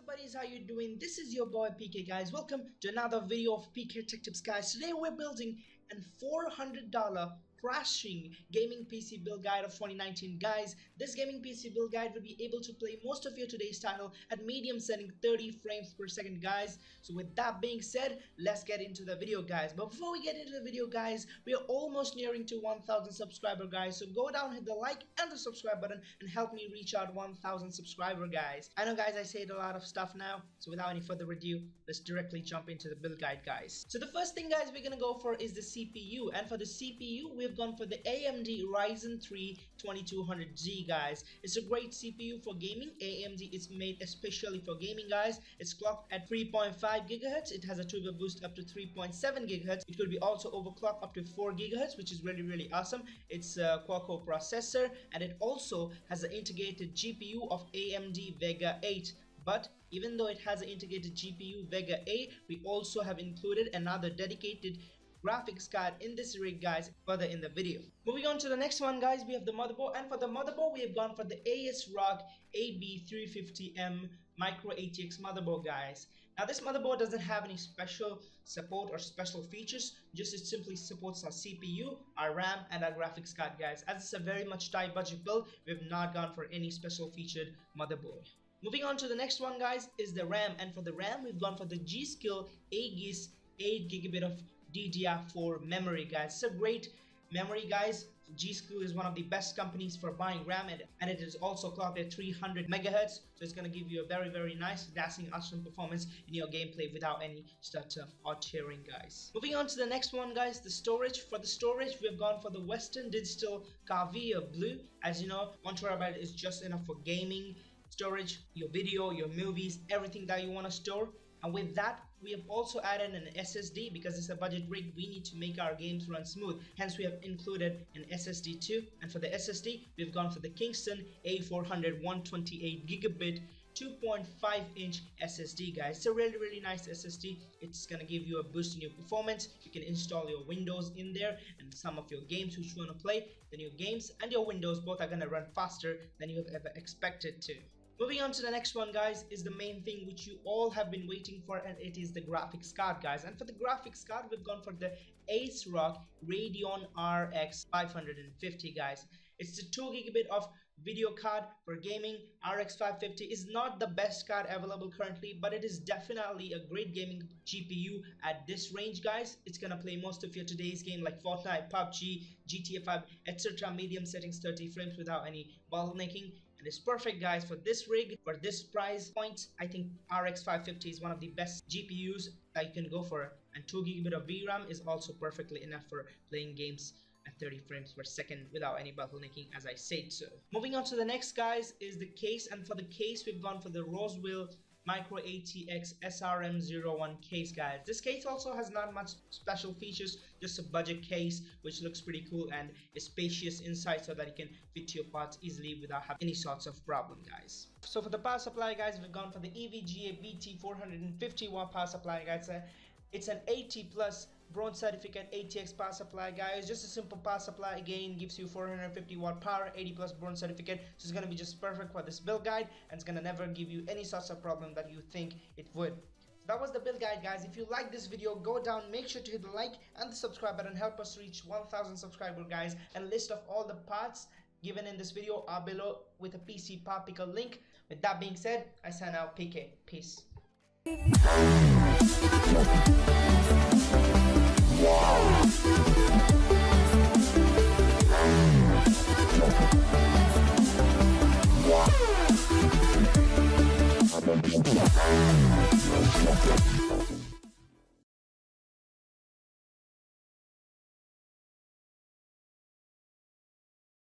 buddies, how you doing? This is your boy PK, guys. Welcome to another video of PK Tech Tips, guys. Today we're building an $400 crashing gaming PC build guide of 2019, guys. This gaming PC build guide will be able to play most of your today's title at medium setting 30 frames per second, guys. So with that being said, let's get into the video, guys. But before we get into the video, guys, we are almost nearing to 1,000 subscriber, guys. So go down, hit the like and the subscribe button and help me reach out 1,000 subscriber, guys. I know, guys, I said a lot of stuff now, so without any further ado, let's directly jump into the build guide, guys. So the first thing, guys, we're gonna go for is the CPU, and for the CPU we've gone for the AMD Ryzen 3 2200G, guys. It's a great CPU for gaming. AMD is made especially for gaming, guys. It's clocked at 3.5 GHz. It has a turbo boost up to 3.7 GHz. It could be also overclocked up to 4 GHz, which is really awesome. It's a quad-core processor, and it also has an integrated GPU of AMD Vega 8. But even though it has an integrated GPU Vega 8, we also have included another dedicated graphics card in this rig, guys, further in the video. Moving on to the next one, guys, we have the motherboard, and for the motherboard we have gone for the ASROCK AB350M micro ATX motherboard, guys. Now this motherboard doesn't have any special support or special features, just it simply supports our CPU, our RAM, and our graphics card, guys. As it's a very much tight budget build, we have not gone for any special featured motherboard. Moving on to the next one, guys, is the RAM, and for the RAM we've gone for the GSkill Aegis 8GB of DDR4 memory, guys. It's a great memory, guys. GSkill is one of the best companies for buying RAM, and it is also clocked at 300 MHz, so it's going to give you a very nice, dazzling, awesome performance in your gameplay without any stutter or tearing, guys. Moving on to the next one, guys, the storage. For the storage, we have gone for the Western Digital Caviar Blue. As you know, 1 TB is just enough for gaming storage, your video, your movies, everything that you want to store. And with that, we have also added an SSD because it's a budget rig. We need to make our games run smooth. Hence, we have included an SSD too. And for the SSD, we've gone for the Kingston A400 128GB 2.5-inch SSD, guys. It's a really nice SSD. It's gonna give you a boost in your performance. You can install your Windows in there and some of your games which you want to play. Then your games and your Windows both are gonna run faster than you have ever expected to. Moving on to the next one, guys, is the main thing which you all have been waiting for, and it is the graphics card, guys. And for the graphics card, we've gone for the ASROCK Radeon RX 550, guys. It's the 2GB of video card for gaming. RX 550 is not the best card available currently, but it is definitely a great gaming GPU at this range, guys. It's gonna play most of your today's game like Fortnite, PUBG, GTA 5, etc. medium settings, 30 frames without any bottlenecking. And it's perfect, guys, for this rig, for this price point. I think RX 550 is one of the best GPUs that you can go for, and 2GB of VRAM is also perfectly enough for playing games at 30 frames per second without any bottlenecking, as I said so. Moving on to the next, guys, is the case, and for the case we've gone for the Roswell Micro ATX SRM01 case, guys. This case also has not much special features, just a budget case which looks pretty cool and is spacious inside so that you can fit your parts easily without having any sorts of problem, guys. So for the power supply, guys, we've gone for the EVGA BT 450 watt power supply, guys. It's an 80+ bronze certificate ATX power supply, guys. Just a simple power supply, again, gives you 450 watt power, 80+ bronze certificate. So it's gonna be just perfect for this build guide, and it's gonna never give you any sorts of problem that you think it would. So that was the build guide, guys. If you like this video, go down, make sure to hit the like and the subscribe button. Help us reach 1,000 subscribers, guys. And a list of all the parts given in this video are below with a PC part picker link. With that being said, I sign out. PK. Peace. Wow.